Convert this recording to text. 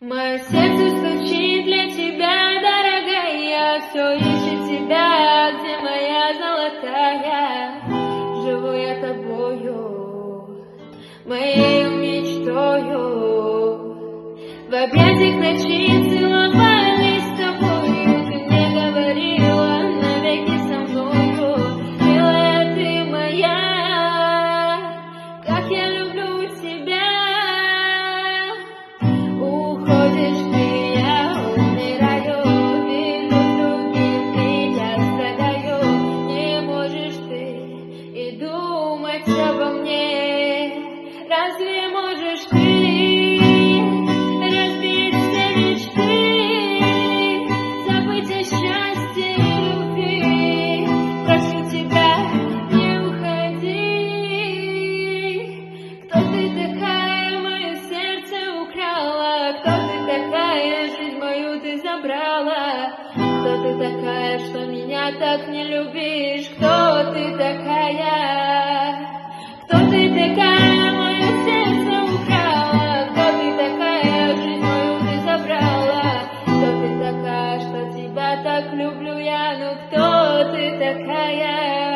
Мое сердце стучит для тебя, дорогая, все ищет тебя, где моя золотая. Живу я тобою, моею мечтою, в объятиях ночи целовались с тобою. Ты мне говорила навеки со мною, милая ты моя, как я люблю тебя. Уходишь ты, я умираю, иду с другим, и я страдаю. Не можешь ты и думать обо мне, разве можешь ты разбить все мечты, забыть о счастье и любви? Прошу тебя, не уходи. Кто ты такая, мое сердце украла? Кто ты такая, жизнь мою ты забрала? Кто ты такая, что меня так не любишь? Кто ты такая? Кто ты такая, мое сердце украла? Кто ты такая, жизнь мою ты забрала? Кто ты такая, что тебя так люблю я? Ну кто ты такая?